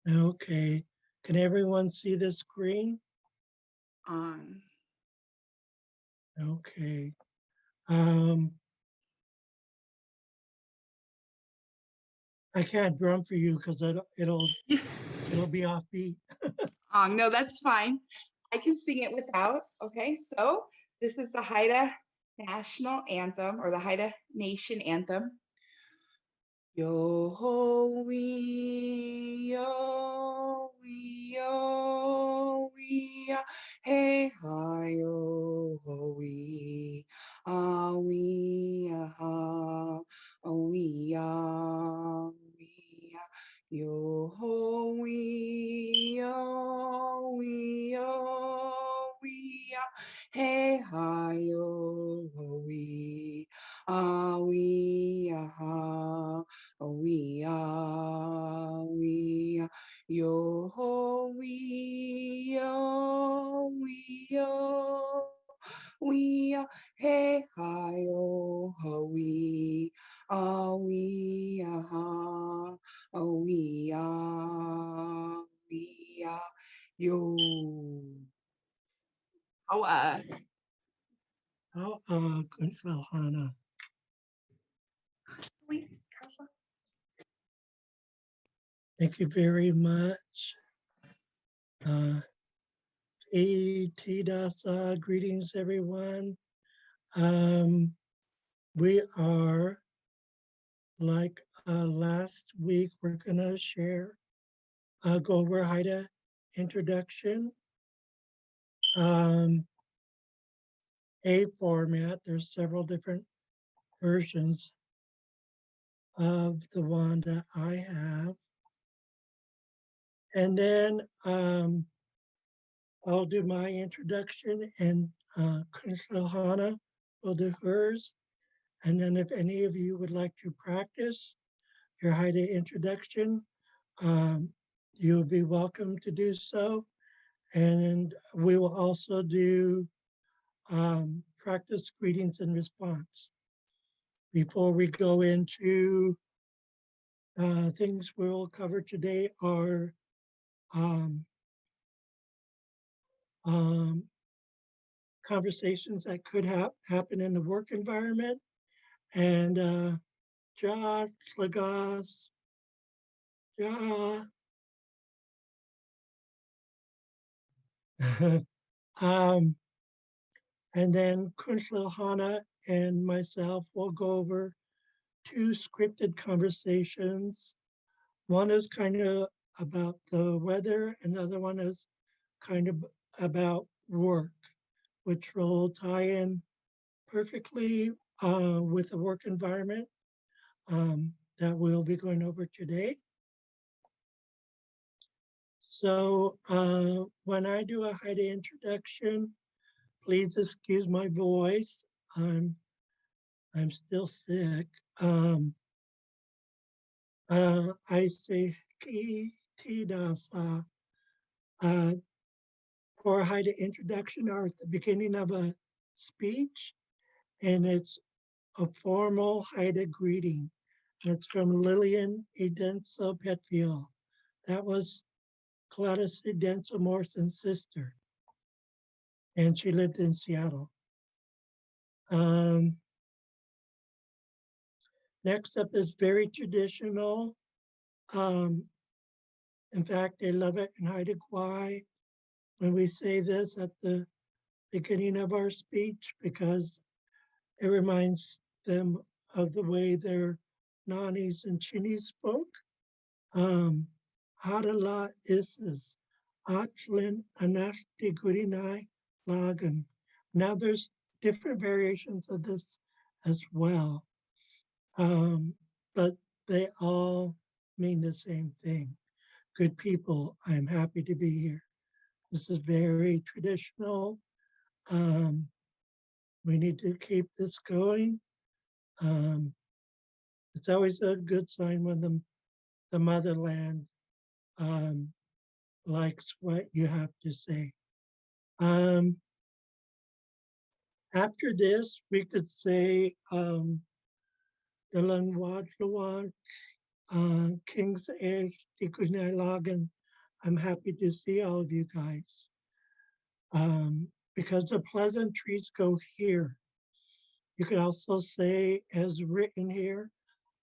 Okay. Can everyone see the screen? On. Okay. Um, I can't drum for you because it'll be offbeat. No, that's fine. I can sing it without. Okay, so this is the Haida national anthem or the Haida nation anthem. Yo ho wee yo wee yo wee hey hi yo ho wee wee ha wee wee yo ho wee yo wee yo wee hey hi yo ho wee ha we yo ho we hey hi yo ho we ha we yo. Oh, Oh, good for Hannah. we Thank you very much. Uh, Dasa, greetings everyone. Um, we are like last week, we're gonna go over Haida introduction, um, a format. There's several different versions of the one that I have. And then I'll do my introduction and Kunshal will do hers. And then if any of you would like to practice your Haida introduction, um, you'll be welcome to do so. And we will also do practice greetings and response. Before we go into things we'll cover today are um, um, conversations that could happen in the work environment and Xaad Class, ja. um, and then Kunshal Hana and myself will go over two scripted conversations. One is kind of about the weather, and the other one is kind of about work, which will tie in perfectly with the work environment that we'll be going over today. So when I do a Haida introduction, please excuse my voice. I'm I'm still sick. I say ki tidasa for a Haida introduction or at the beginning of a speech, and it's a formal Haida greeting. And it's from Lillian Edenso Petfield. That was Gladys Edenso Morrison's sister, and she lived in Seattle. Um, Next up is very traditional. Um, in fact, they love it in Haida Gwaii when we say this at the beginning of our speech because it reminds them of the way their nannies and chinis spoke. Hadala isis, Achlin anashti gurinai lagan. Now there's different variations of this as well, but they all mean the same thing. Good people, I'm happy to be here. This is very traditional. Um, we need to keep this going. Um, it's always a good sign when the motherland um, likes what you have to say. Um, After this, we could say the Langwajlawan King's Edge, Tikunailagan I'm happy to see all of you guys. Because the pleasantries go here. You could also say, as written here,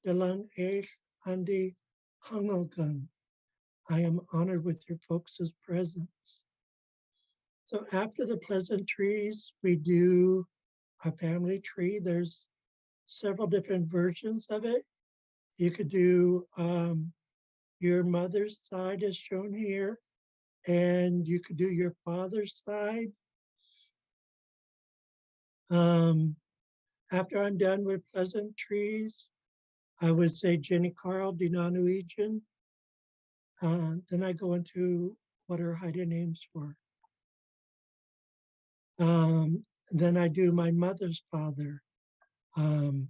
Delang Eich Andi Hangogan. I am honored with your folks' presence. So after the pleasantries, we do a family tree. There's several different versions of it. You could do your mother's side as shown here, and you could do your father's side. Um, After I'm done with pleasantries, I would say Jenny Carl Dinanuijan. Then I go into what are Haida names for. Then I do my mother's father, um,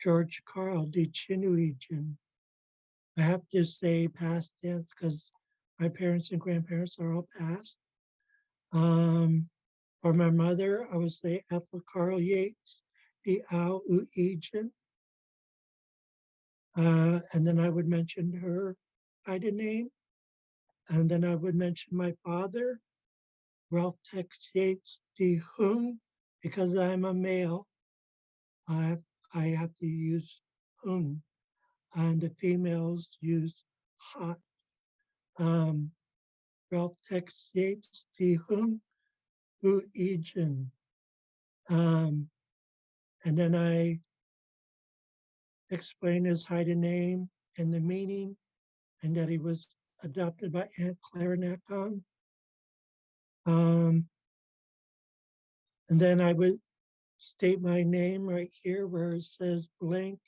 George Carl de Chinuijan. I have to say past tense because my parents and grandparents are all past. Um, for my mother, I would say Ethel Carl Yates, de Au Uijan. And then I would mention her Haida name. And then I would mention my father, Ralph Tex Yates de Hung, because I'm a male. I have, I have to use Hung, and the females use hot. Um, Ralph Tex Yates de Hung Hu Ijin. Um, and then I explain his Haida name and the meaning, and that he was adopted by Aunt Clara Nakon. Um, and then I would state my name right here where it says blank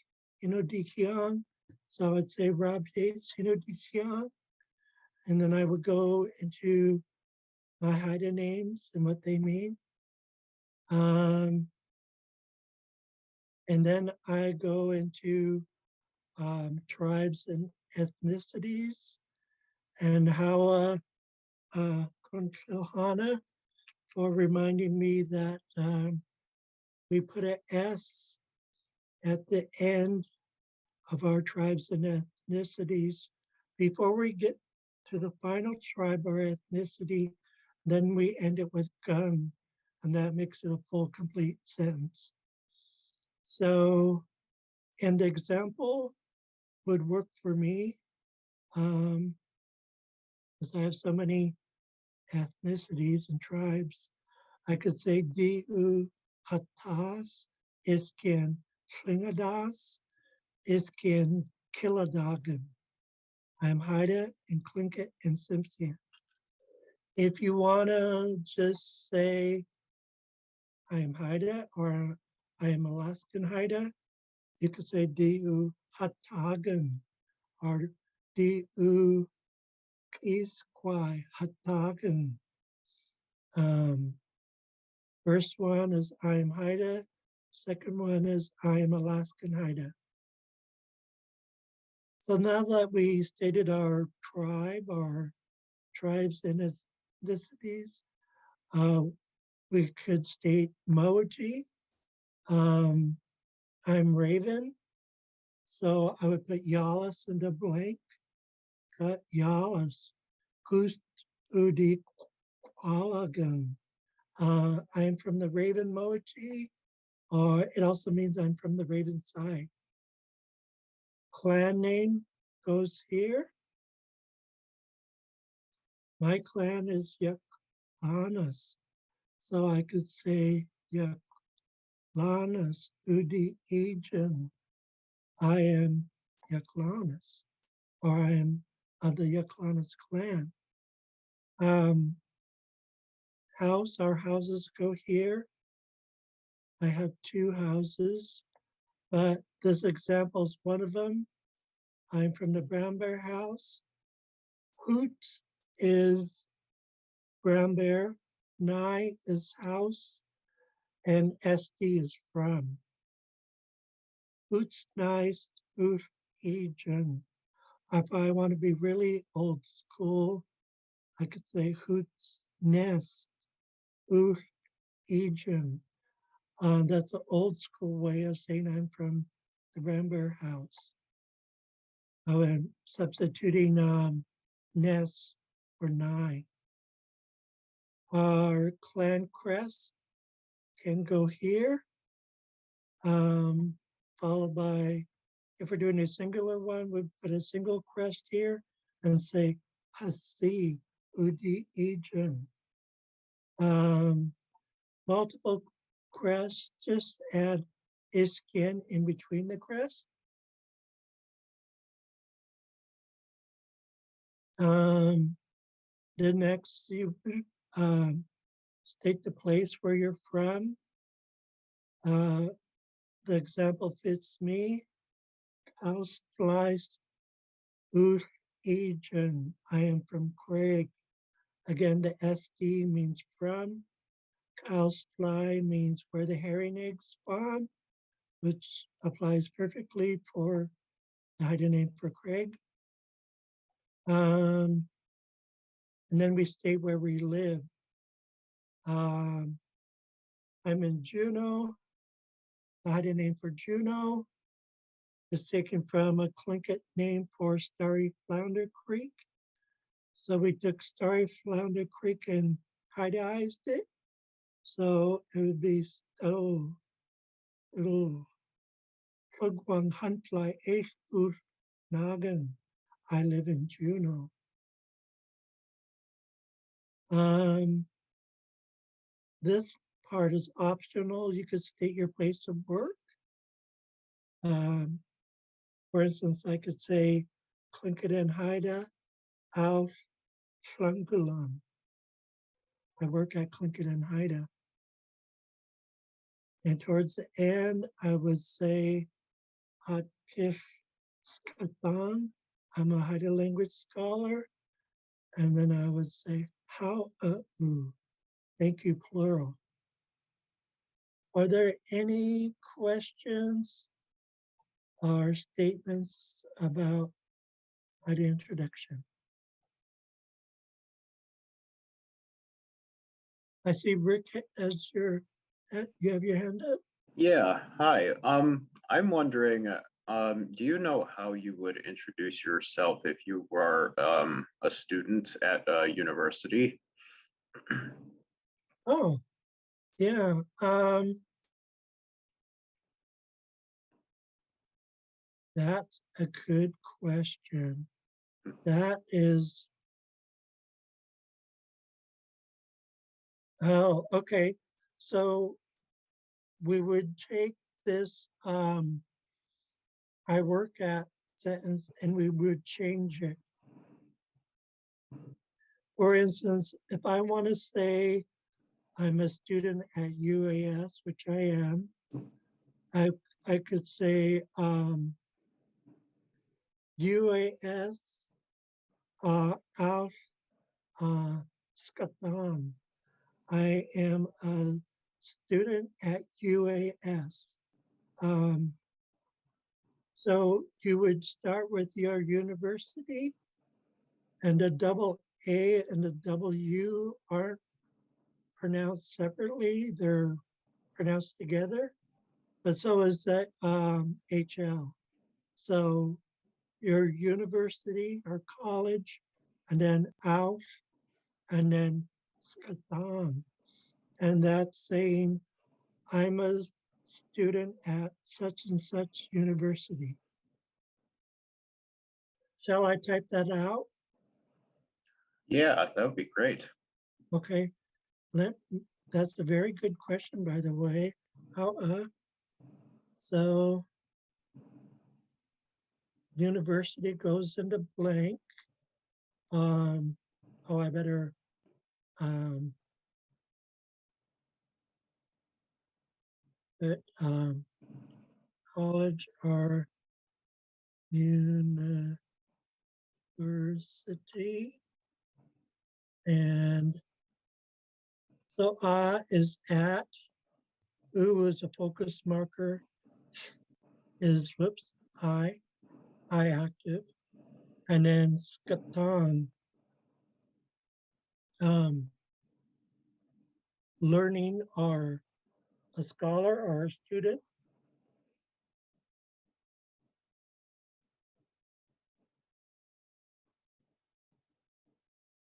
Inodikian. So I would say Rob Yates Inodikian. And then I would go into my Haida names and what they mean. Um, and then I go into tribes and ethnicities and how Kuntilhana for reminding me that we put an S at the end of our tribes and ethnicities before we get to the final tribe or ethnicity. Then we end it with gun, and that makes it a full, complete sentence. So, an example would work for me because I have so many ethnicities and tribes. I could say Diu Hatas, Iskin Klingadas, Iskin Kiladagan. I am Haida and Tlingit and Simpson. If you want to just say I am Haida or I am Alaskan Haida, you could say Diu Hatagan or Diu Kisquai Hatagan. Um, First one is I am Haida. Second one is I am Alaskan Haida. So now that we stated our tribe, our tribes and ethnicities, uh, we could state Moji. Um, I'm Raven. So I would put Yalis in the blank. Yalis. Gust Udi Alagan. I'm from the Raven Moji, or it also means I'm from the Raven side. Clan name goes here. My clan is Yaklanas. So I could say Yaklanas Udi Ejan. I am Yaklanas, or I am of the Yaklanas clan. Um, our houses go here. I have two houses, but this example is one of them. I'm from the Brown Bear house. Hoots is Brown Bear, Nye is house, and SD is from. Hoots nice, Hoot Ejan. If I want to be really old school, I could say Hoots Nest, Hoot Ejan. That's an old school way of saying I'm from the Brown Bear house. Oh, and substituting Ness for 9. Our clan crest can go here, followed by, if we're doing a singular one, we put a single crest here and say Hasi Udi Ijin. Multiple crests, just add iskin in between the crests. Then next, you state the place where you're from. The example fits me. House flies Uth Egen. I am from Craig. Again, the SD means from. House fly means where the herring eggs spawn, which applies perfectly for the hidden name for Craig. And then we state where we live. I'm in Juneau. The hidden name for Juneau is taken from a Tlingit name for Starry Flounder Creek. So we took Starry Flounder Creek and Haidaized it. So it would be little Plugwang Huntly Eish Uf Nagan. I live in Juneau. This part is optional. You could state your place of work. For instance, I could say Klinkeren Haida auf Schlangulan. I work at Klinkeren Haida. And towards the end, I would say Hakish Skatan. I'm a Haida language scholar. And then I would say how thank you, plural. Are there any questions or statements about the introduction? I see Rick as you have your hand up. Yeah, hi. I'm wondering, do you know how you would introduce yourself if you were a student at a university? Oh, yeah. That's a good question. That is, oh, okay. So we would take this I work at sentence and we would change it. For instance, if I want to say I'm a student at UAS, which I am, I, I could say UAS Al Skatan. I am a student at UAS. So you would start with your university, and the double A and the W aren't pronounced separately, they're pronounced together, but so is that HL. So your university or college, and then Auf, and then Skatan. And that's saying, I'm a student at such and such university. Shall I type that out? Yeah, that would be great. Okay, that's a very good question, by the way. So university goes into blank. I better put college or university, and so is at, U is a focus marker, is whoops, I active, and then skatan, learning or a scholar or a student.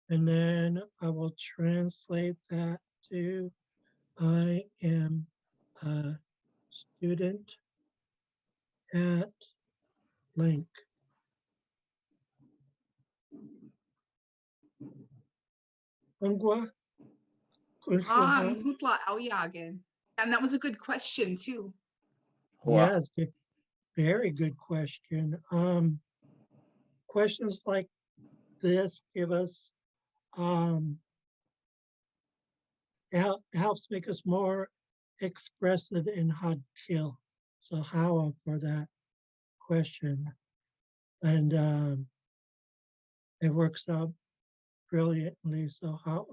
And then I will translate that to I am a student at blank. Ungwa, Kunfluhan. Hutla Aoyagen. And that was a good question too. Wow. Yes, very good question. Questions like this give us helps make us more expressive in Xaad Kil. So how for that question, and it works out brilliantly. So how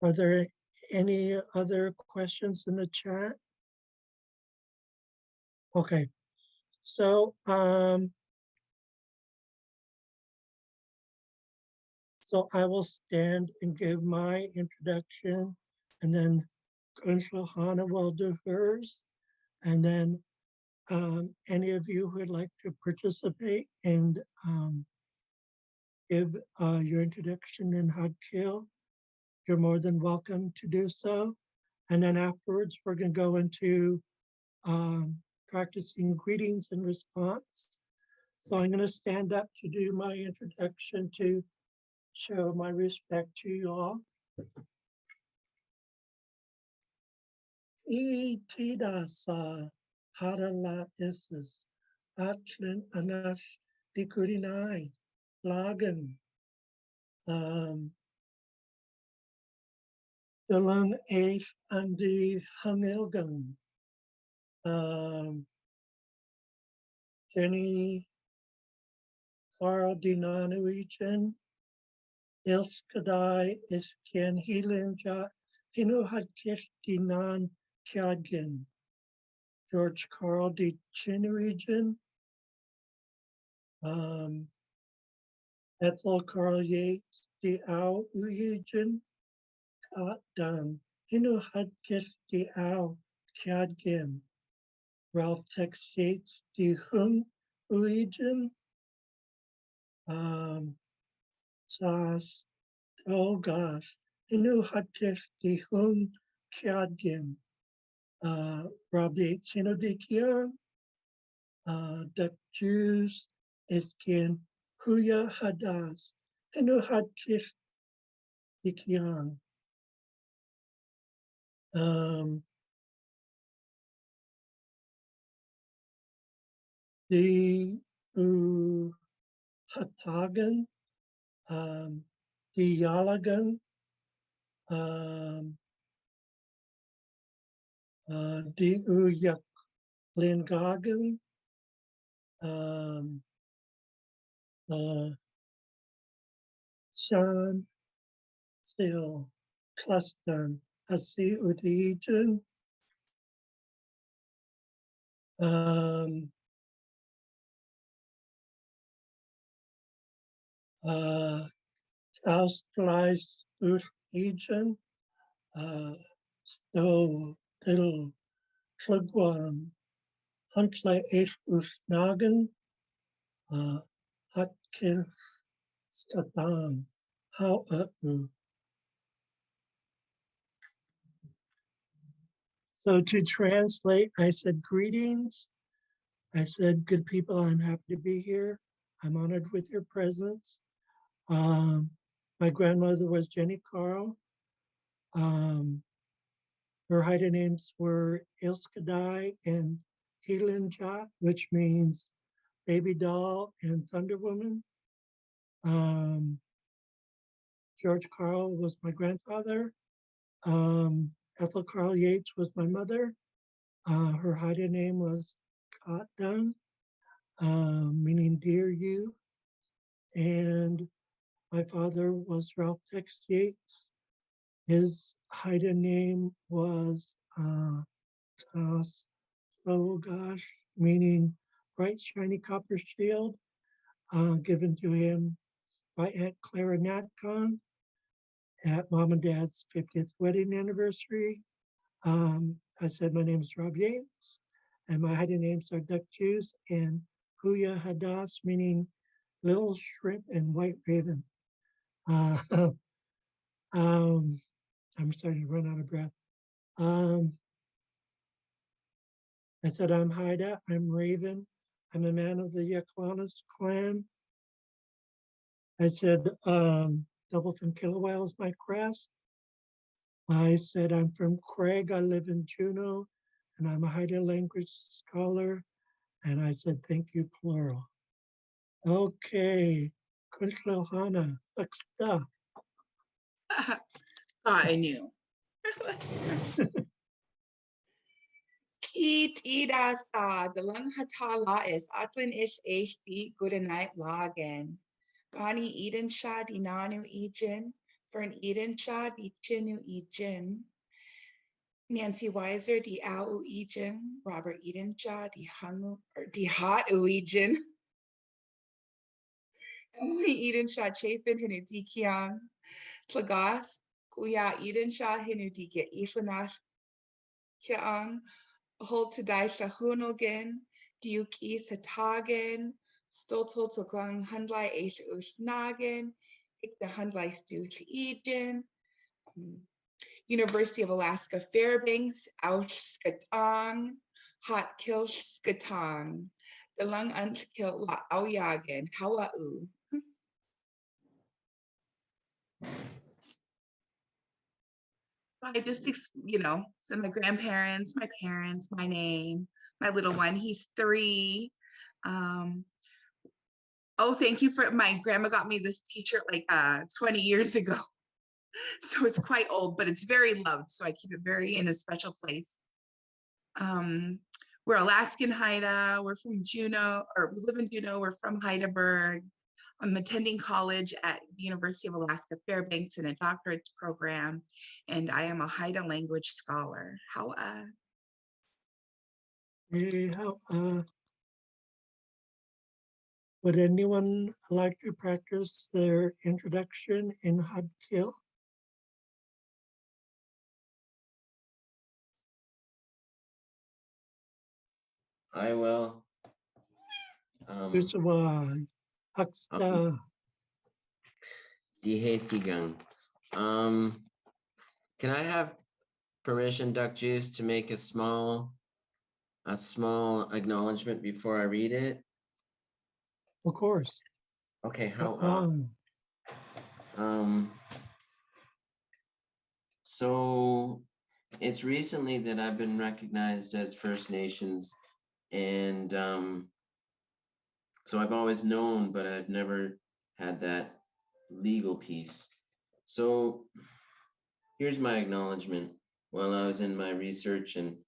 are there any other questions in the chat? Okay, so so I will stand and give my introduction, and then Kunshla Hana will do hers, and then any of you who would like to participate and give your introduction in Xaad Kil, you're more than welcome to do so. And then afterwards, we're going to go into practicing greetings and response. So I'm going to stand up to do my introduction to show my respect to you all. E tidasa harala isis atlin anash dikurinai lagan Dylan Eif Andy Hamilgan, Jenny Carl Dinanuichen, Ilskadai Isken Hilinja, Hinuhadkish Dinan Kyadgin, George Carl D. Chinuijan, Ethel Carl Yates, the Au Uyijan, Dan, Hinuhadkish the Au Kyadgin, Ralph Tex Yates, the Hung Uyijan, Sas, oh gosh, Inu Hatish the Hun Kyadgin, Rabbi Chinodikian, the Jews, Iskin, Huya Hadas, Inu Hatish Dikian, the Hatagan, the Yalagan, the Uyaklingagan, Shan Sil Cluston Hasi Udijan, Ausgleich Udijan, Sto Diddle Klugwan, Huntley H. Usnagan, Hutkil Skatan, How So to translate, I said greetings. I said, good people, I'm happy to be here. I'm honored with your presence. My grandmother was Jenny Carl. Her Haida names were Ilskadai and Helinja, which means baby doll and Thunder Woman. George Carl was my grandfather. Ethel Carl Yates was my mother. Her Haida name was Katdan, meaning dear you. And my father was Ralph Tex Yates. His Haida name was oh gosh, meaning bright shiny copper shield, given to him by Aunt Clara Natcon at Mom and Dad's 50th wedding anniversary. I said my name is Rob Yates, and my Haida names are Duck Juice and Huya Hadas, meaning little shrimp and white raven. Uh, I'm starting to run out of breath. Um, I said, I'm Haida, I'm Raven, I'm a man of the Yaklanas clan. I said, Double from Kilowell is my crest. I said, I'm from Craig, I live in Juneau, and I'm a Haida language scholar. And I said, thank you, plural. Okay, Kuntlahana, Thuxta. Thought I knew. Keet ida sa the lang hatala is atlin ish hb good night lagen. Gani Eden shad inanu ejin for an Eden shad ichinu ejin. Nancy Weiser di au ejin Robert Eden shad di hangu or di hot uejin. Emily Eden shad chafin hinu di kiang. Plagas kuya Eden shad hinu di get ifanash kiang. Hold to die shahunogen, diuki satagen, stoltol to gang handlai eish ushnagen, ik the handlai stu to egen, University of Alaska Fairbanks, Ausch Skatang, Hot Kil Skatang, the lung unkill la auyagen, hawa'u. I just, so my grandparents, my parents, my name, my little one, he's 3. Oh, thank you for, my grandma got me this t-shirt like 20 years ago. So it's quite old, but it's very loved. So I keep it very in a special place. We're Alaskan Haida. We're from Juneau, or we live in Juneau. We're from Heidelberg. I'm attending college at the University of Alaska Fairbanks in a doctorate program, and I am a Haida language scholar. How Would anyone like to practice their introduction in Xaad Kil? I will. Kusawa, Huxta. Dihetigang. Can I have permission, Duck Juice, to make a small acknowledgement before I read it? Of course. Okay, how so it's recently that I've been recognized as First Nations, and so I've always known, but I've never had that legal piece. So here's my acknowledgement. While I was in my research and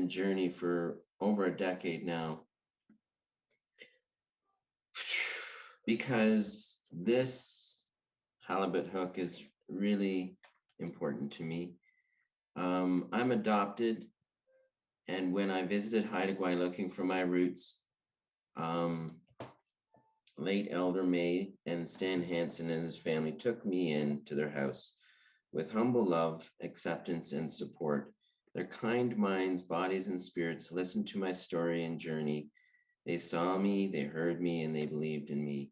journey for over a decade now, because this halibut hook is really important to me. I'm adopted, and when I visited Haida Gwaii looking for my roots, late Elder May and Stan Hansen and his family took me into their house with humble love, acceptance, and support. Their kind minds, bodies, and spirits listened to my story and journey. They saw me, they heard me, and they believed in me.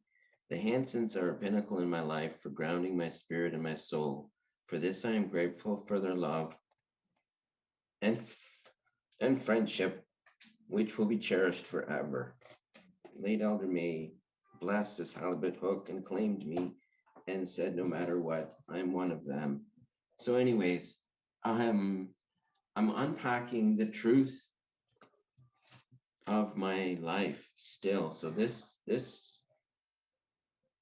The Hansens are a pinnacle in my life for grounding my spirit and my soul. For this, I am grateful for their love and friendship, which will be cherished forever. Late Elder May blessed this halibut hook and claimed me and said, no matter what, I'm one of them. So anyways, I'm unpacking the truth of my life still. So this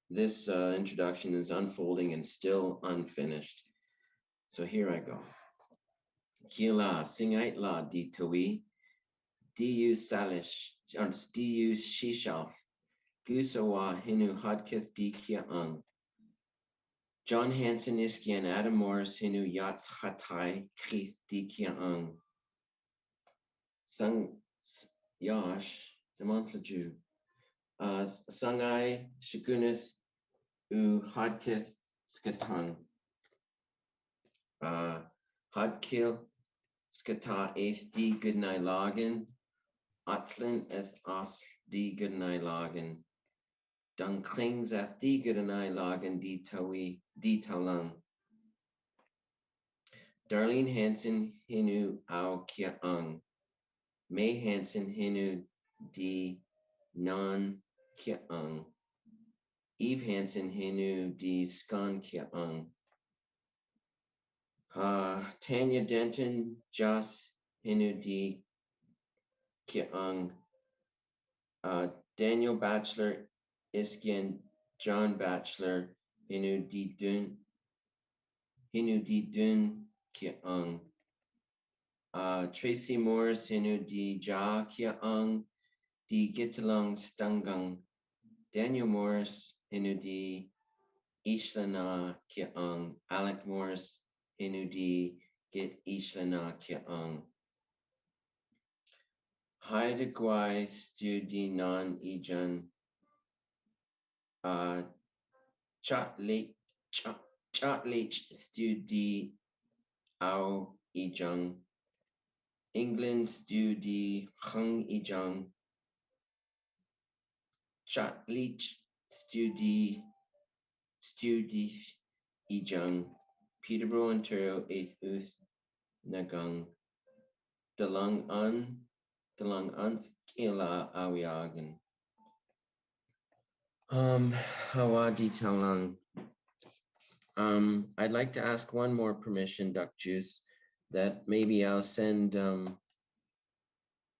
introduction is unfolding and still unfinished. So here I go. Kila singait la di tawi, diu salish, diu shishal, gusawa hinu hadkith di kia ang. John Hansen Iski and Adam Morris hinu yats hatai krith di kia ang. Sang Yash, the monthly Jew. Sangai Shagunith u Hadkith Skatang. Hadkil Skata Eithdi Goodnight Login. Atlin eth Asl die Gudanai Logan. Dung klings af die Gudanai Logan die Tawi die Taulang. Darlene Hansen Hinu Au Kia Ung. May Hansen Hinu di Non Kia Ung. Eve Hansen Hinu di Skon Kia Ung. Tanya Denton Joss Hinu di Kia Ung. Daniel Batchelor Iskian John Batchelor Hinu di Dun Kia Ung. Tracy Morris Hinu di Ja Kia Ung di Gitalung Stungung. Daniel Morris Hinu di Ishlana Kia Ung. Alec Morris Hinu di Git Ishlana Kia Ung. Haida Gwai Stu di Non Ejun. Chatlich Stu di Ao Ejung. England Stu di Hung Ejung. Chatlich Stu di Ejung. Peterborough, Ontario, 8th Uth Nagung. Dalung Unth Kila Awiagan. Hawa di Talang. I'd like to ask one more permission, Duck Juice, that maybe I'll send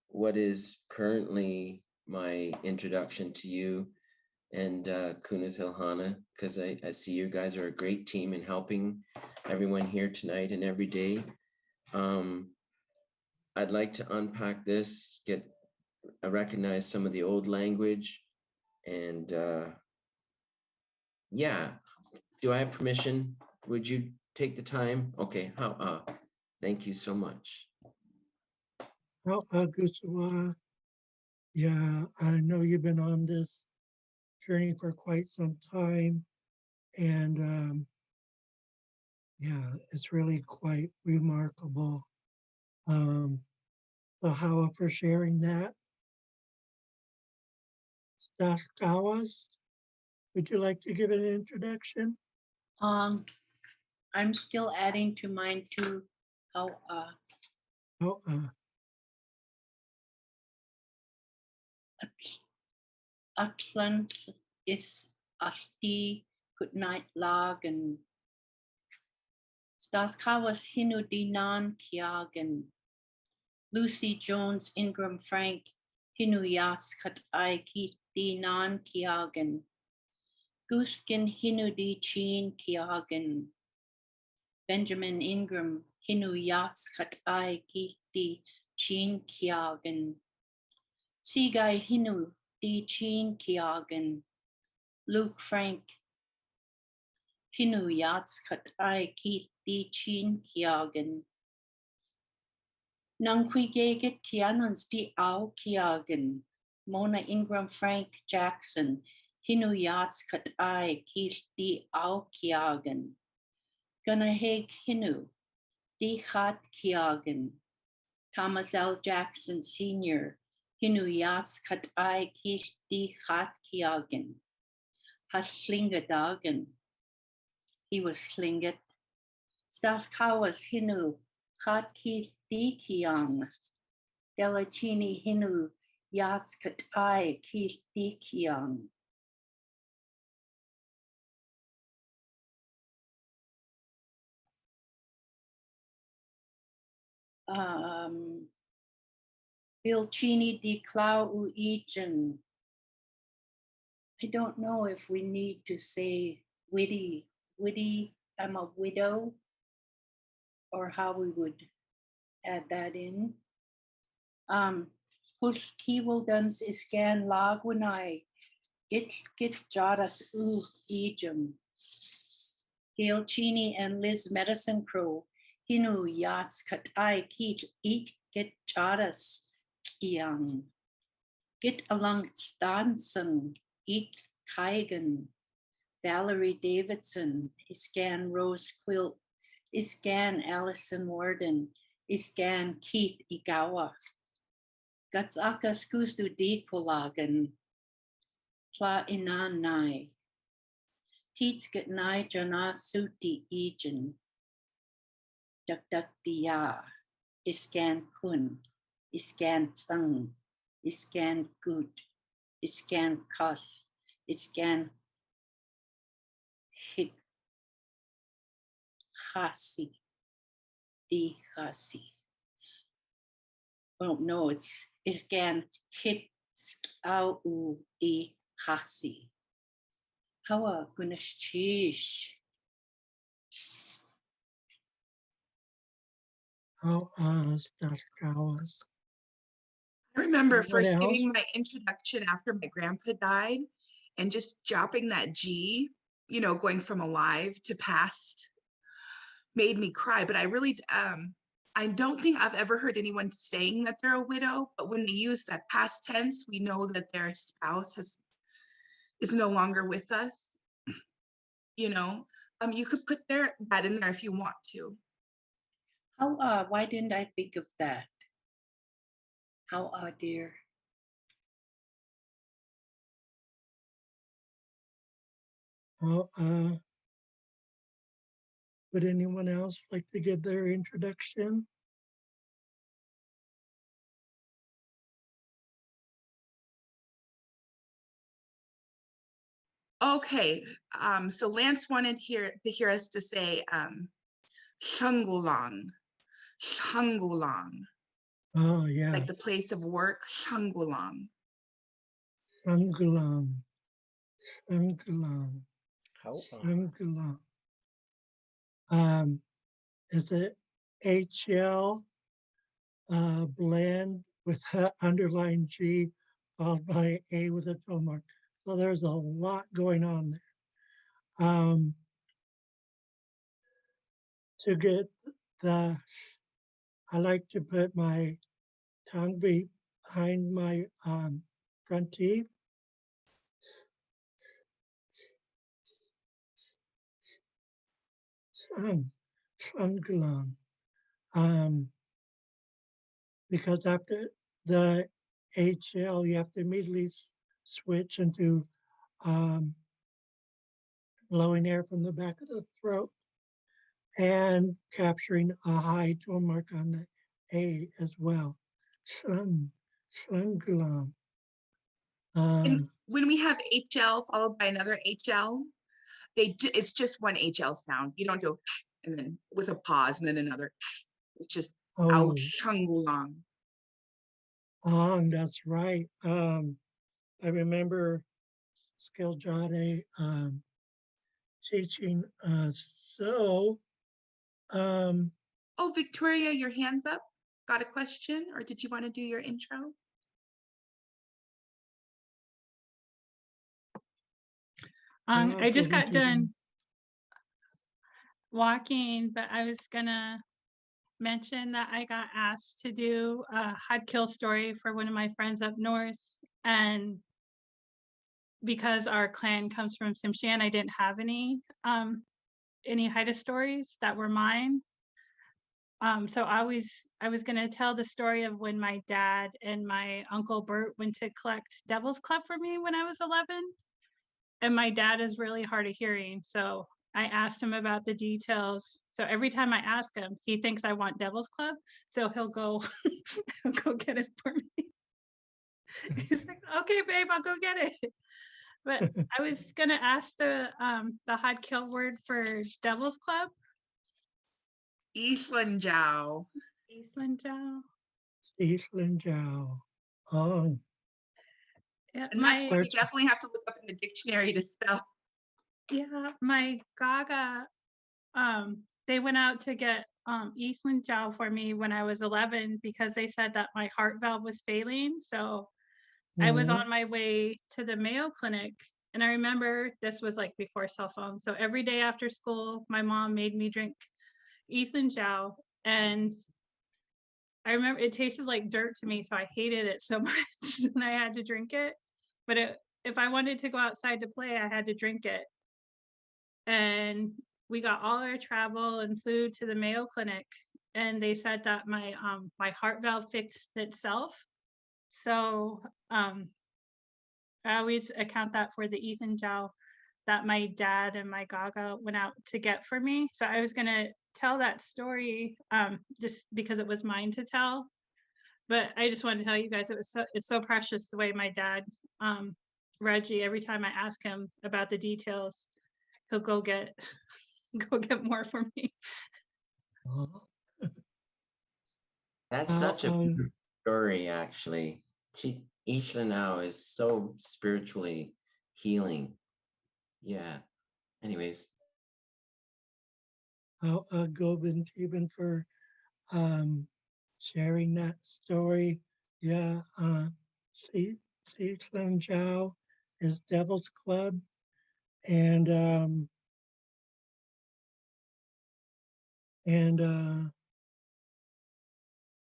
what is currently my introduction to you and Kunith Ilhana, because I see you guys are a great team in helping everyone here tonight and every day. I'd like to unpack this, recognize some of the old language, and yeah. Do I have permission? Would you take the time? Okay, thank you so much. Well, Gusawa, yeah, I know you've been on this journey for quite some time, and yeah, it's really quite remarkable. So Hawa for sharing that. Stashkawas, would you like to give an introduction? I'm still adding to mine too. How Atlant is Ashti, good night lag and Stafkawas Hinu Dinan Kiagan. Lucy Jones Ingram Frank Hinu Yas Kat I Ki Dinan Kiagan. Guskin Hinu Di Chin Kiagan. Benjamin Ingram Hinu Yas Kat I Ki Di Chin Kiagan. Sigai Hinu Di Chin Kiagan. Luke Frank Hinu Yats Kat I Ki Di Chin Kiagan. Nangkwi Gegit Kianans Di Au Kiagan. Mona Ingram Frank Jackson Hinu Yats Kat I Ki Di Au Kiagan. Gunaheg Hinu Di Khat Kiagan. Thomas L. Jackson Sr. Hinu Yats Kat I Ki Di Khat Kiagan. Haslinga Dagan. He was Slinget. Stafkawas Hinu Khat Ki Di Kiang. Delachini Hinu Yats Kat I Ki Di Kiang. Bilchini Di Clau Uichen. I don't know if we need to say witty, I'm a widow, or how we would add that in. Kiwildans iskan lagwanai, it jadas ejum. Gail Cheney and Liz Medicine Crow, Hinu Yats Katai Keat Eat Get Jadas Kiang. Get along Stanson, Eat Kaigan. Valerie Davidson, Iskan Rose Quilt, Iskan Allison Warden, Iskan Keith Igawa. Gatsakas kustu di kolagan. Pla inan nai. Teats get nai jana suti ejen. Dak dia. Iskan kun. Iskan tsang. Iskan gut. Iskan kal. Iskan hik. Khasi. Di khasi. Oh no, it's Iskan hik au u di khasi. Hawa gunashish. How Staskawas. I remember Anyone first else? getting my introduction after my grandpa died and just dropping that G, you know, going from alive to past made me cry. But I really, I don't think I've ever heard anyone saying that they're a widow, but when they use that past tense, we know that their spouse is no longer with us. You know, you could put that in there if you want to. How why didn't I think of that? How dear. How would anyone else like to give their introduction? Okay, so Lance wanted to hear us to say Shangulang, Shangulang, Oh yeah, like the place of work, Shangulang. Sangulam, Sangulam, How Sangulam. Is it HL blend with underline G followed by A with a tone mark? So there's a lot going on there. To get the, I like to put my tongue behind my front teeth. Sangulam. Because after the HL, you have to immediately switch into blowing air from the back of the throat and capturing a high tone mark on the A as well. Sangulam. And when we have HL followed by another HL, it's just one HL sound. You don't go and then with a pause and then another. It's just out Oh, Shangulang. that's right. I remember Skiljade teaching us. So, Oh, Victoria, your hand's up. Got a question, or did you want to do your intro? I just got done that. walking, but I was gonna mention that I got asked to do a Xaad Kil story for one of my friends up north. And because our clan comes from Tsimshian, I didn't have any Haida stories that were mine. So I was gonna tell the story of when my dad and my uncle Bert went to collect Devil's Club for me when I was 11. And my dad is really hard of hearing, so I asked him about the details. So every time I ask him, he thinks I want Devil's Club, so he'll go he'll go get it for me. He's like, okay, babe, I'll go get it. But I was gonna ask the Xaad Kil word for Devil's Club. Eastland Jow. Eastland Jow. Eastland Jow. Oh, Yeah, And that's what you definitely have to look up in the dictionary to spell. Yeah, my Gaga, they went out to get Eastland Jow for me when I was 11 because they said that my heart valve was failing. So I was on my way to the Mayo Clinic. And I remember this was like before cell phones. So every day after school, my mom made me drink Eastland Jow. And I remember it tasted like dirt to me. So I hated it so much and I had to drink it. But if I wanted to go outside to play, I had to drink it. And we got all our travel and flew to the Mayo Clinic. And they said that my heart valve fixed itself. So I always account that for the Ethan Chow that my dad and my Gaga went out to get for me. So I was gonna tell that story just because it was mine to tell. But I just wanted to tell you guys it's so precious the way my dad, Reggie, every time I ask him about the details, he'll go get go get more for me. Oh, That's Well, such a beautiful story, actually. Ishla now is so spiritually healing. Yeah. Anyways, Gobind even for sharing that story. Yeah, Si Tlin Chow is Devil's Club, and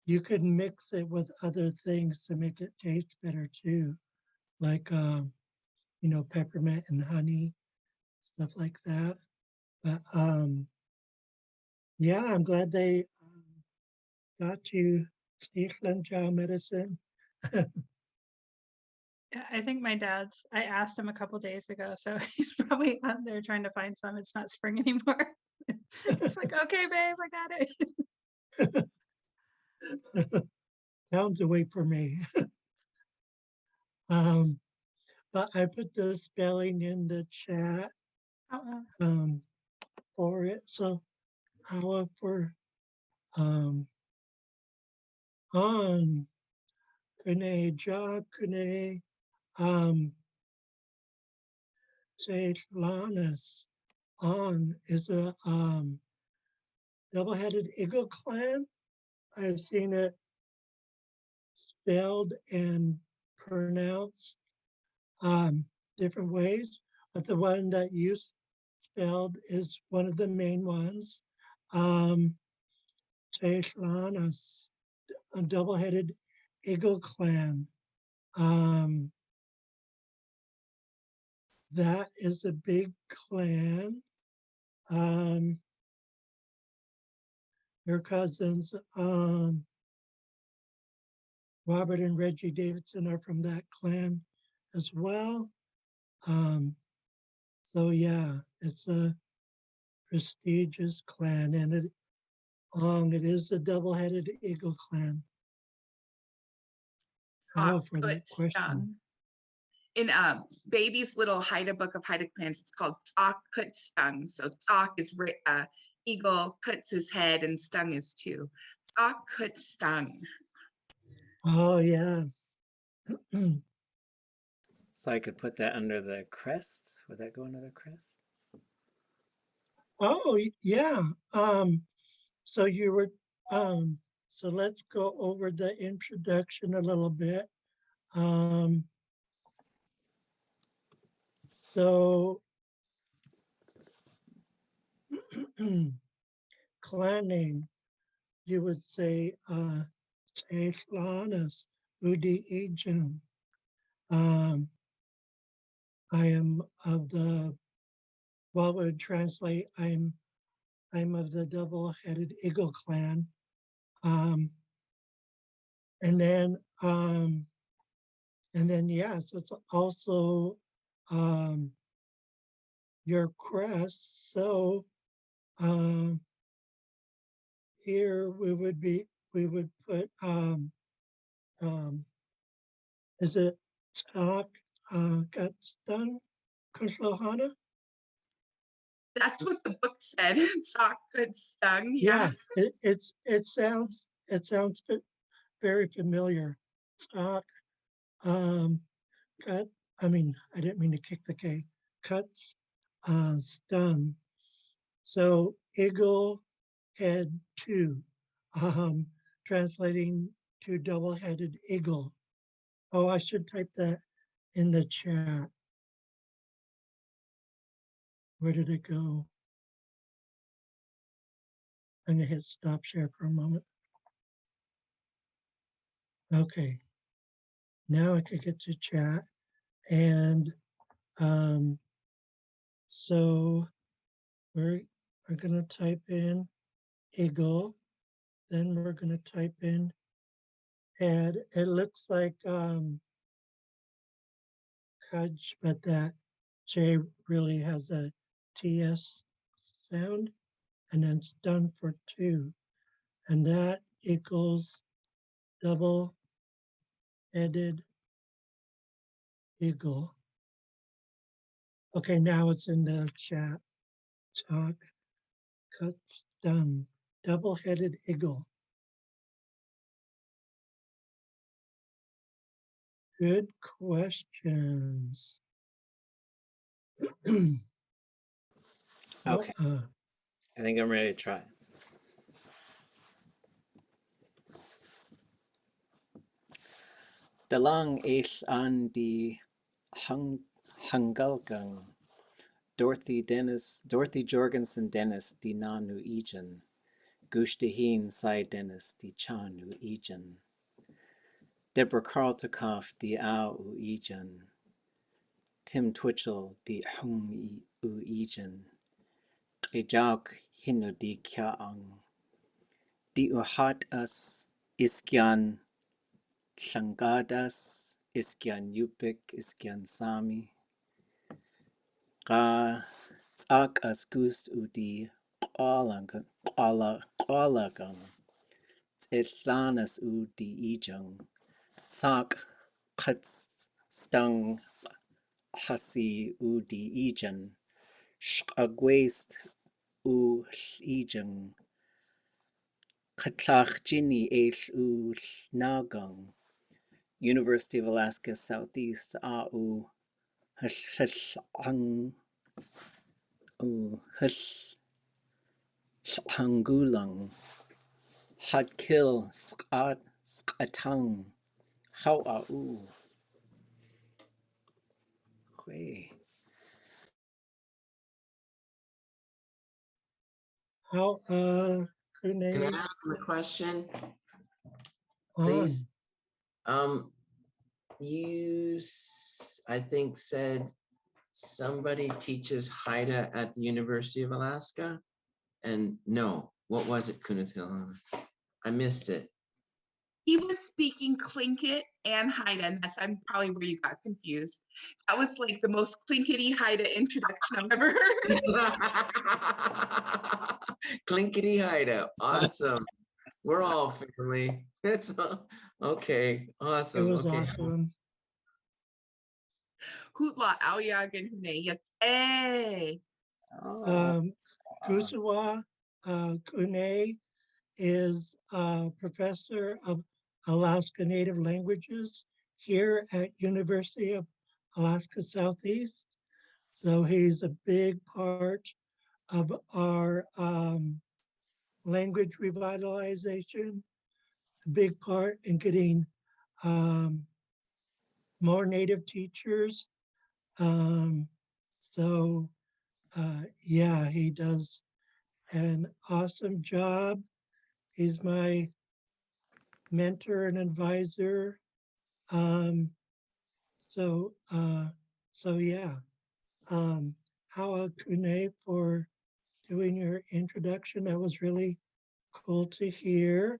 you could mix it with other things to make it taste better too, like peppermint and honey, stuff like that. But yeah, I'm glad they got you Tlin Chow medicine. Yeah, I think my dad's, I asked him a couple days ago, so he's probably out there trying to find some. It's not spring anymore. It's like, okay, babe, I got it. Tell them to wait for me. um, but I put the spelling in the chat um, for it. So how for um, on Kune, Ja Kune, Lanus on is a double-headed eagle clan. I've seen it spelled and pronounced different ways, but the one that you spelled is one of the main ones. Lanus, a double-headed eagle clan. That is a big clan. Your cousins, Robert and Reggie Davidson, are from that clan as well. So yeah, it's a prestigious clan, and it is a double-headed eagle clan. Oh, for that question. In Baby's Little Haida Book of Haida Clans, it's called Tok Kut Stung. So Tok is eagle, Kut's his head, and Stung is two. Tok Kut Stung. Oh yes. So I could put that under the crest. Would that go under the crest? Oh yeah. So you were so let's go over the introduction a little bit. So clan name, you would say Teilanas Udi Ijun. I am of the, what would translate, I'm of the double-headed eagle clan. And then yes, it's also your crest. So here we would put is it Tak Gatstan Kushlohana? That's what the book said. Tok Kut Stung. Yeah, it sounds very familiar. Tak cut. I mean, I didn't mean to kick the K. Cuts, stun. So eagle head two, translating to double-headed eagle. Oh, I should type that in the chat. Where did it go? I'm gonna hit stop share for a moment. Okay, now I could get to chat. And so we're gonna type in eagle, then we're gonna type in And it looks like Kudge, but that J really has a TS sound, and then it's done for two. And that equals double-headed eagle. Okay, now it's in the chat. Talk, cuts done. Double-headed eagle. Good questions. Okay, I think I'm ready to try. Dalang ich an die Hangalgang. Dorothy Jorgensen Dennis die Nanu Egan. Gushtihin Sai Dennis die Chanu Egan. Deborah Karltakoff die Au Egan. Tim Twitchell die Hung Egan. Ejauk Hinu di Kyaang. Di Uhat as Iskian Shangadas, Iskian Yupik, Iskian Sami. Ka Tsak as Gust Udi Qalagang. Titlanas Udi Ijang. Tsak Kats Stung Hasi Udi Ijan. Shagwaist U Ijang. Katlach Jini El Nagang. University of Alaska Southeast Au Hangulang Xaad Kil Skatang How Au How Can I Kune ask you a question, on? please? You, I think, said somebody teaches Haida at the University of Alaska? And no, what was it, Kunith Hill? I missed it. He was speaking Tlingit and Haida, and that's probably where you got confused. That was like the most Tlinkity Haida introduction I've ever heard. Clinkety Haida, awesome. We're all family. It's okay, It awesome. was Okay. awesome. Hootla, Aoyag, and Hune. Yay! Kusawa Kune is a professor of Alaska Native Languages here at University of Alaska Southeast. So he's a big part of our language revitalization, a big part in getting more Native teachers. So yeah, he does an awesome job. He's my mentor and advisor. Um, so yeah. Hawa Kune for doing your introduction. That was really cool to hear.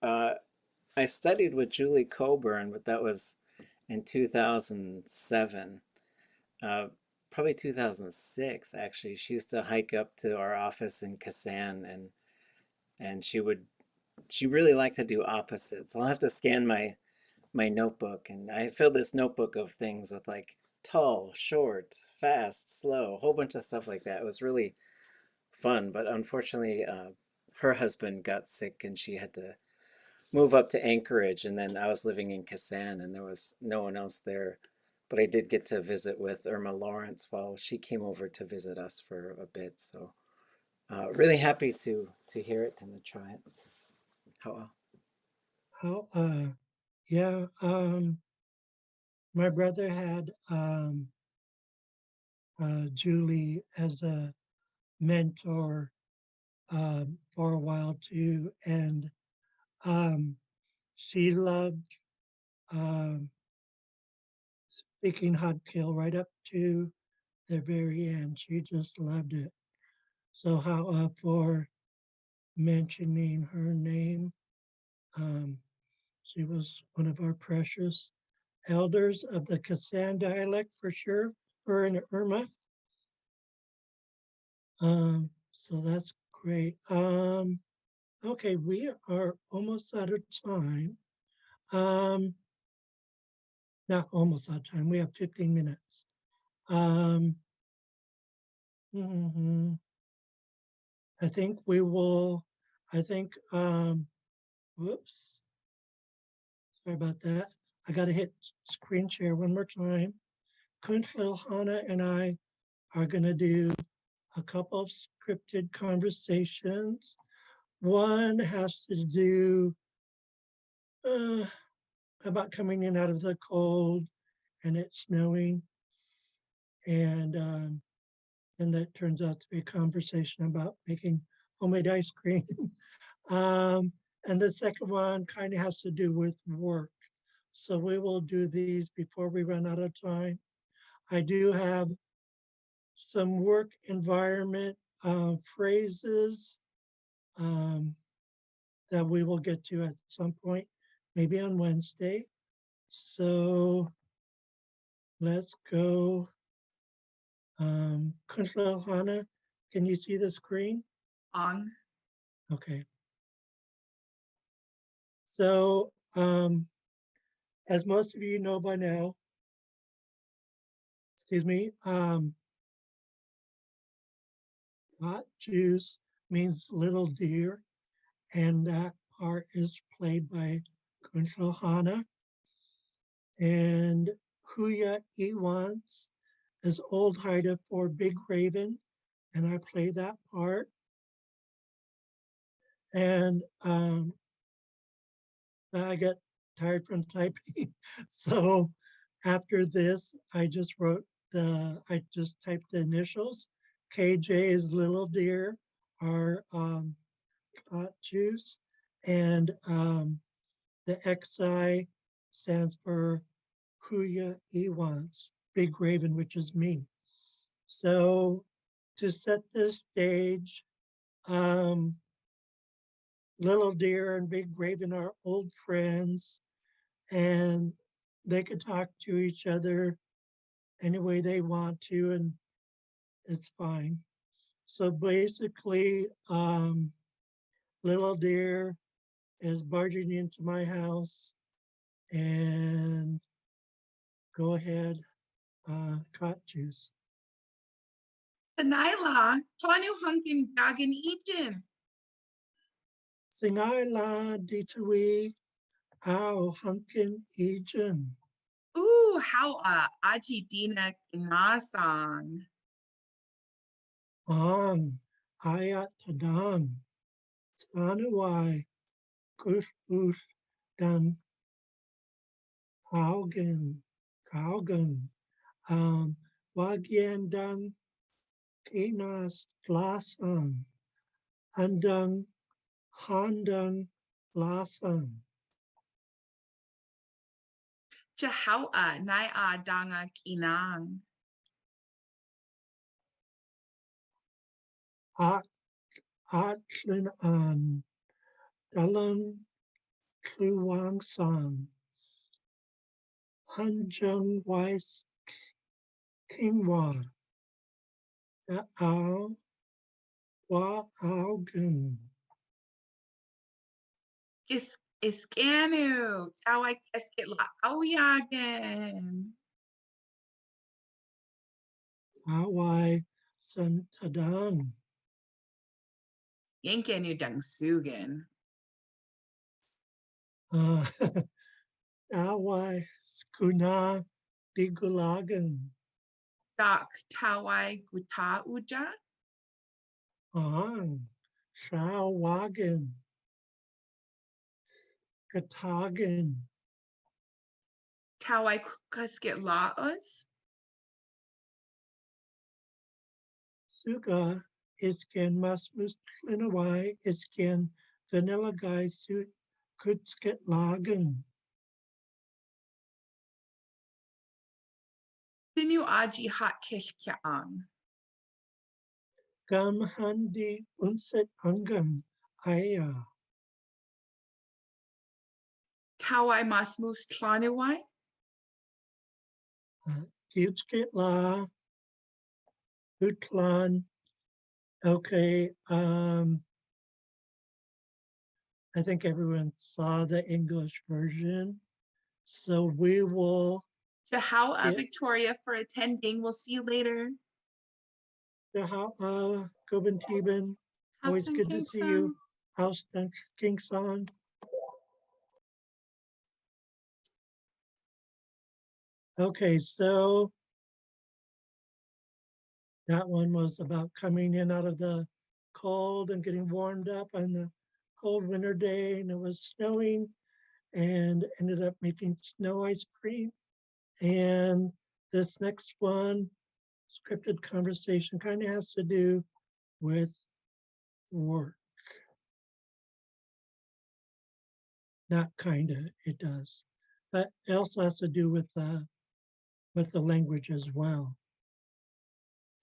I studied with Julie Coburn, but that was in 2007. Probably 2006 actually. She used to hike up to our office in Kasan, and she really liked to do opposites. I'll have to scan my notebook, and I filled this notebook of things with like tall, short, fast, slow, a whole bunch of stuff like that. It was really fun, but unfortunately her husband got sick and she had to move up to Anchorage, and then I was living in Kasan and there was no one else there. But I did get to visit with Irma Lawrence while she came over to visit us for a bit. So really happy to hear it and to try it. How yeah, my brother had Julie as a mentor for a while too, and she loved um, speaking Xaad Kil right up to the very end. She just loved it. So how for mentioning her name. She was one of our precious elders of the Kasan dialect for sure, her and Irma. So that's great. Okay, we are almost out of time. Not almost out of time, we have 15 minutes. Mhm. I think we will, whoops, sorry about that. I got to hit screen share one more time. Kuntlil, Hannah, and I are going to do a couple of scripted conversations. One has to do about coming in out of the cold and it snowing. And that turns out to be a conversation about making homemade ice cream. And the second one kind of has to do with work. So we will do these before we run out of time. I do have some work environment phrases that we will get to at some point, maybe on Wednesday. So let's go. Kuntlil, Hannah, can you see the screen? On. Okay. So as most of you know by now, excuse me, hot juice means little deer, and that part is played by Kuntlil, Hannah. And Huya Iwans is Old Haida for Big Raven, and I play that part. And I get tired from typing. So after this, I just typed the initials. KJ is Little Deer, our hot juice, and the XI stands for Huya Iwans, Big Raven, which is me. So to set the stage, Little Deer and Big Raven are old friends, and they could talk to each other any way they want to, and it's fine. So basically, Little Deer is barging into my house, and go ahead, cot juice. Tanayla, Tanu Hunkin Gagan Eaton. Singai la ditui au hunkin ejin. Ooh, how Aji Dina Nasang. Ang ayat tadang. Tanuai kush ush dan haugen. Haugen. Wagyan dang kinas glasan. Andang handang glasan. Chahaua Naya Danga Kinang. Atlin an dalang kluwang san. Hanjung wise kingwa. Ao wa augen. Iskanu. Tawai Keskit La Auyagan. Awai san tadang. Yankenu Dung Sugan. Awai skuna bigulagan. Dak Tawai Guta Uja. Ang shawagan. Katagan. Tawai Keskit Laus. Suga iskin masmus klinawai iskin vanilla guy suit kutskit lagan. Sinu Aji Hot Kishkyang. Gam handi unset angam aya. Tawai mas mus tlanuai. Xaad Kil Class, Utlan. Okay, I think everyone saw the English version. So we will Jahaua, get Victoria, for attending. We'll see you later. Gobin Teben. Always Austin good to see you. Kingston. Austin Kingston. Okay, so that one was about coming in out of the cold and getting warmed up on the cold winter day, and it was snowing, and ended up making snow ice cream. And this next one, scripted conversation, kind of has to do with work. Not kind of, it does. But it also has to do with the language as well.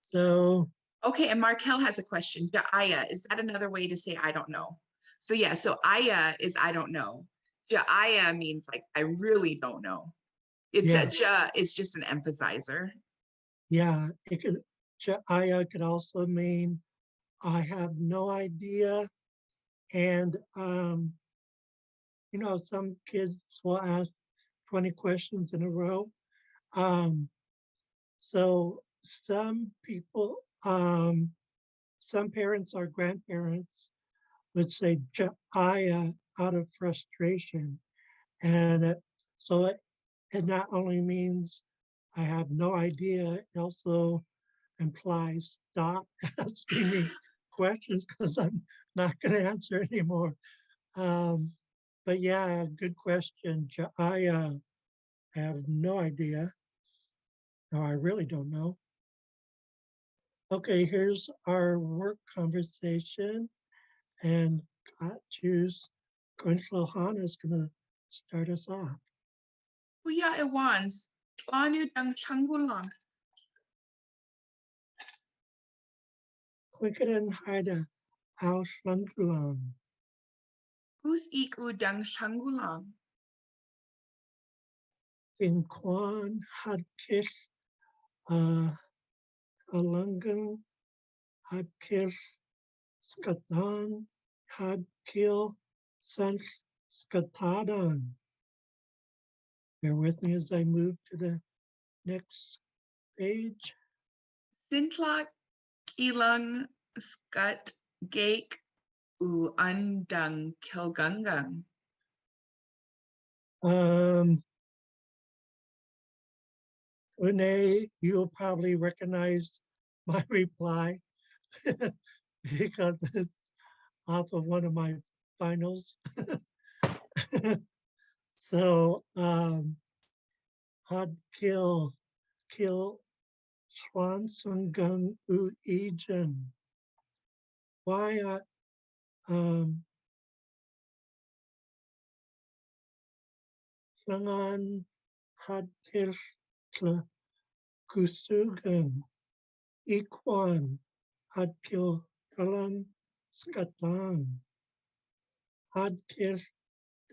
So Okay, and Markel has a question. Ja'aya, is that another way to say I don't know? So yeah, so Aya is I don't know. Ja'aya means like I really don't know. It's Yeah. a ja is just an emphasizer. yeah, it could, Aya could also mean I have no idea. And some kids will ask 20 questions in a row. So some people, some parents or grandparents would say Aya out of frustration. And it not only means I have no idea, it also implies stop asking me questions because I'm not going to answer anymore. But yeah, good question. I have no idea. No, I really don't know. Okay, here's our work conversation, and choose Kunshlohan is going to start us off. Kuya Iwans, Tlanu dang Changulang. Quicken Haida Auslandland. Kus iku dang Changulang. In Kwan Hadkish Alangan Hadkish Skatan Hadkil Sant Skatadan. Bear with me as I move to the next page. Sintlak ilang skat gake u undang kilgungang. Renee, you'll probably recognize my reply because it's off of one of my finals. So, Had Kil Swansungung U Ejan. Why Langan Had Kil Kusugan Ikwan Had Kil Kalan Skatan Had Kil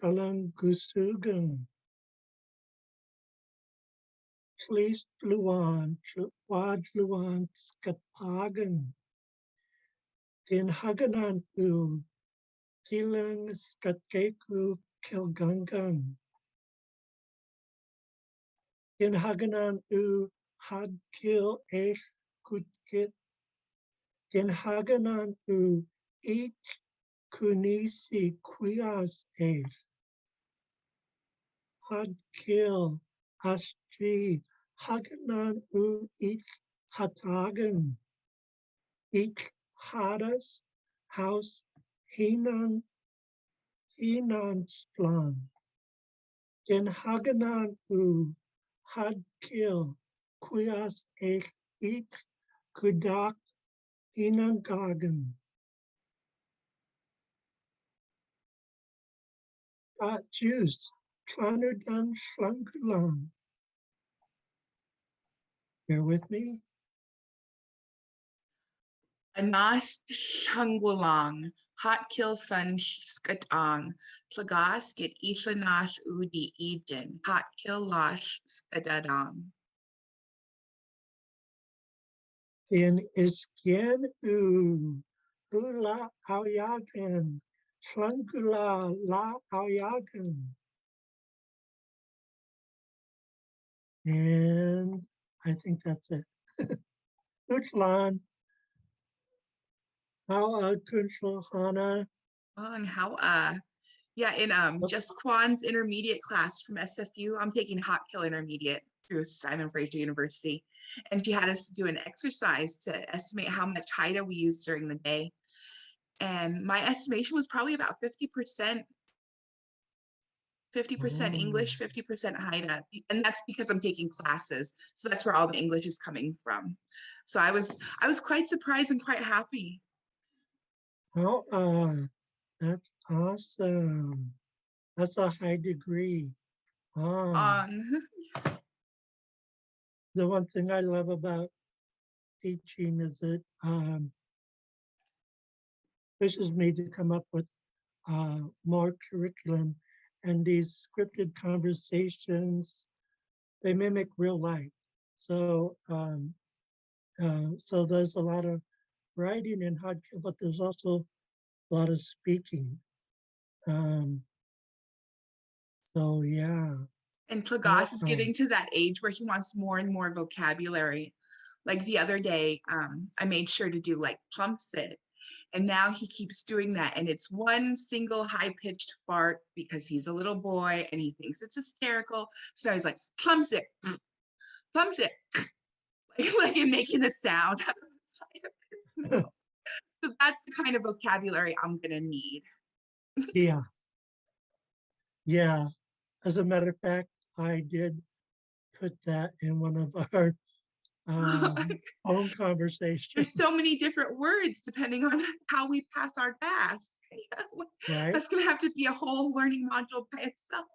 Kalan Kusugan Please Luan Wad Luan Skatagan in Haganan U Kilang Skatkeku Kilgungan in Haganan U Had Kil Esh Kutkit in Haganan U Ich Kunisi Quias Esh Had Kil Astri Haganan U Ich Hatagan Ich Hadas House Hinan Splan in Haganan U Had Kil Quias Eich Ich Kudak Hinan Gagan Juice Klanudan Schlangulan. Bear with me. Anast Changulang, Hot kill sun skatang. Plagas get ifanash udi eden. Hot kill lash skadadang. In iskien ula auyagen, slankula la auyagen. And I think that's it. Utlan, how kunshlohana. How yeah, in Just Kwan's intermediate class from SFU, I'm taking Hot Kill Intermediate through Simon Fraser University. And she had us do an exercise to estimate how much Haida we used during the day. And my estimation was probably about 50%. 50% English, 50% Haida. And that's because I'm taking classes. So that's where all the English is coming from. So I was quite surprised and quite happy. Oh, that's awesome. That's a high degree. The one thing I love about teaching is that pushes me to come up with more curriculum, and these scripted conversations, they mimic real life. So so there's a lot of writing in Hot Kill, but there's also a lot of speaking. So yeah. And Plagas is getting to that age where he wants more and more vocabulary. Like the other day, I made sure to do like plumpsit. And now he keeps doing that. And it's one single high-pitched fart because he's a little boy and he thinks it's hysterical. So now he's like, plumpsit, plumpsit. like in making the sound out of the side of his mouth. So that's the kind of vocabulary I'm gonna need. Yeah. Yeah. As a matter of fact, I did put that in one of our phone conversations. There's so many different words depending on how we pass our gas. Right. That's gonna have to be a whole learning module by itself.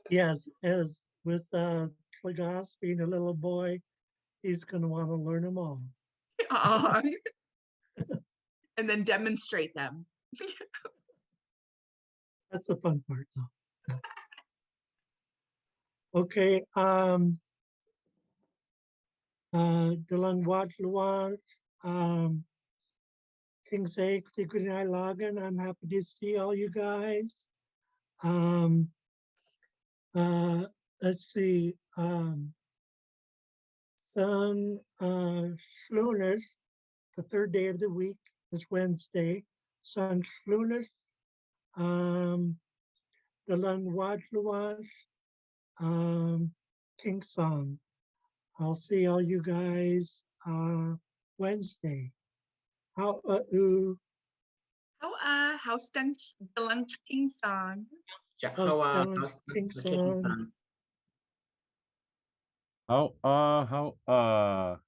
Yes, as with Plagas being a little boy, he's gonna want to learn them all. And then demonstrate them. That's the fun part though. Okay, Dalangwat Luang, King Say Klikunai Lagan, I'm happy to see all you guys. Let's see, Sun Schlooners, the third day of the week is Wednesday. Sun Schlooners, Dalangwat Luang, King Song. I'll see all you guys Wednesday. How House done the King song. King Song. How